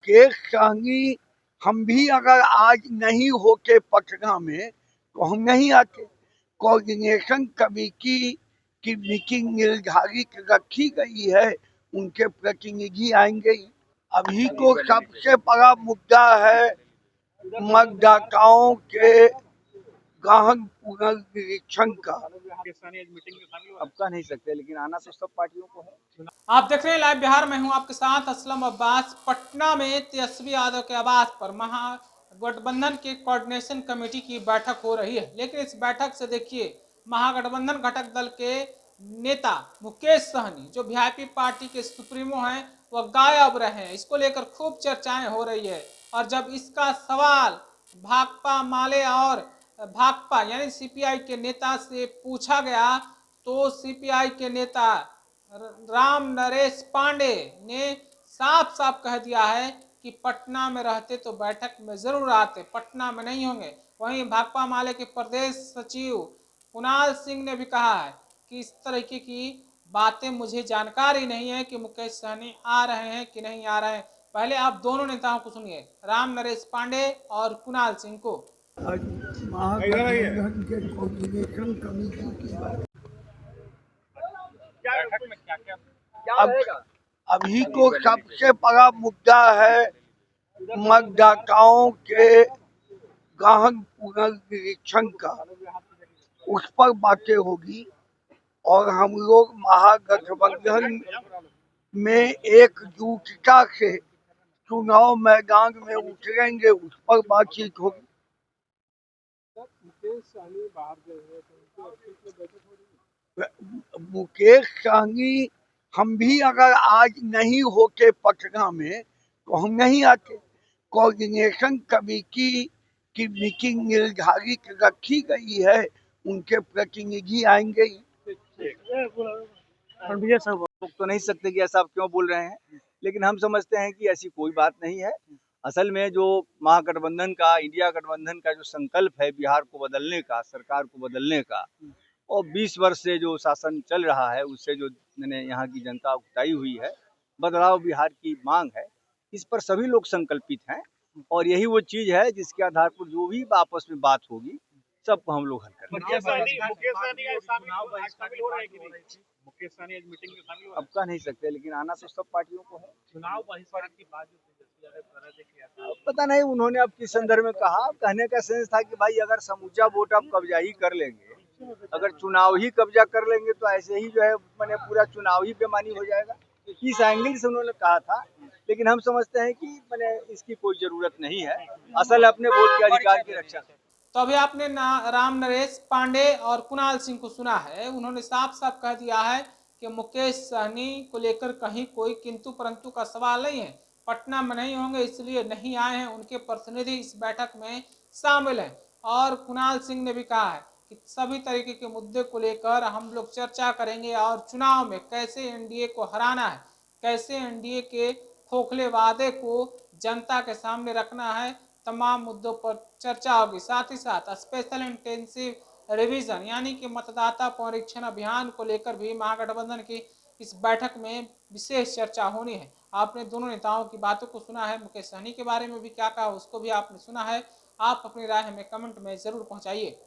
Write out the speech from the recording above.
मुकेश सहनी, हम भी अगर आज नहीं होते पटना में तो हम नहीं आते। कोऑर्डिनेशन कमेटी की मीटिंग निर्धारित रखी गई है, उनके प्रतिनिधि आएंगे। अभी तो सबसे बड़ा मुद्दा है मतदाताओं के गहन पुनर्निरीक्षण का। अब कह नहीं सकते, लेकिन आना तो सब पार्टियों को है। आप देख रहे हैं लाइव बिहार में हूं आपके साथ असलम अब्बास। पटना में तेजस्वी यादव के आवास पर महागठबंधन की कोऑर्डिनेशन कमेटी की बैठक हो रही है, लेकिन इस बैठक से देखिए महागठबंधन घटक दल के नेता मुकेश सहनी जो वीआईपी पार्टी के सुप्रीमो हैं वह गायब रहे हैं। इसको लेकर खूब चर्चाएं हो रही है और जब इसका सवाल भाकपा माले और भाकपा यानी सीपीआई के नेता से पूछा गया तो सीपीआई के नेता राम नरेश पांडे ने साफ साफ कह दिया है कि पटना में रहते तो बैठक में जरूर आते, पटना में नहीं होंगे। वहीं भाकपा माले के प्रदेश सचिव कुणाल सिंह ने भी कहा है कि इस तरीके की बातें मुझे जानकारी नहीं है कि मुकेश सहनी आ रहे हैं कि नहीं आ रहे हैं। पहले आप दोनों नेताओं को सुनिए, राम नरेश पांडे और कुणाल सिंह को। महागठबंधन के कोऑर्डिनेशन कमेटी की अभी तो सबसे बड़ा मुद्दा है मतदाताओं के गहन पुनर्निरीक्षण का, उस पर बातें होगी। और हम लोग महागठबंधन में एकजुटता से चुनाव मैदान में उतरेंगे, उस पर बातचीत होगी। मुकेश सहनी, हम भी अगर आज नहीं होते पटना में तो हम नहीं आते। कोऑर्डिनेशन कमेटी की मीटिंग निर्धारित रखी गई है, उनके प्रतिनिधि आएंगे। लोग तो नहीं सकते कि ऐसा आप क्यों बोल रहे हैं, लेकिन हम समझते हैं कि ऐसी कोई बात नहीं है। असल में जो महागठबंधन का, इंडिया गठबंधन का जो संकल्प है बिहार को बदलने का, सरकार को बदलने का, और 20 वर्ष से जो शासन चल रहा है उससे जो मैंने यहाँ की जनता उकताई हुई है, बदलाव बिहार की मांग है, इस पर सभी लोग संकल्पित हैं। और यही वो चीज है जिसके आधार पर जो भी आपस में बात होगी सबको हम लोग हल करेंगे। अब कह नहीं सकते, लेकिन आना तो सब पार्टियों को है। चुनाव बहिष्कार की बात पता नहीं उन्होंने अब किस संदर्भ में कहा। कहने का सेंस था कि भाई अगर समूचा वोट आप कब्जा ही कर लेंगे, अगर चुनाव ही कब्जा कर लेंगे तो ऐसे ही जो है मैंने पूरा चुनाव ही बेमानी हो जाएगा। इस एंगल से उन्होंने कहा था, लेकिन हम समझते हैं कि मैंने इसकी कोई जरूरत नहीं है। असल अपने वोट के अधिकार की रक्षा करें। तो अभी आपने राम नरेश पांडे और कुणाल सिंह को सुना है, उन्होंने साफ साफ कह दिया है कि मुकेश सहनी को लेकर कहीं कोई किंतु परंतु का सवाल नहीं है। पटना में नहीं होंगे इसलिए नहीं आए हैं, उनके प्रतिनिधि इस बैठक में शामिल हैं। और कुणाल सिंह ने भी कहा है कि सभी तरीके के मुद्दे को लेकर हम लोग चर्चा करेंगे और चुनाव में कैसे एनडीए को हराना है, कैसे एनडीए के खोखले वादे को जनता के सामने रखना है, तमाम मुद्दों पर चर्चा होगी। साथ ही साथ स्पेशल इंटेंसिव रिवीजन यानी कि मतदाता परीक्षण अभियान को लेकर भी महागठबंधन की इस बैठक में विशेष चर्चा होनी है। आपने दोनों नेताओं की बातों को सुना है, मुकेश सहनी के बारे में भी क्या कहा उसको भी आपने सुना है। आप अपनी राय हमें कमेंट में जरूर पहुंचाइए।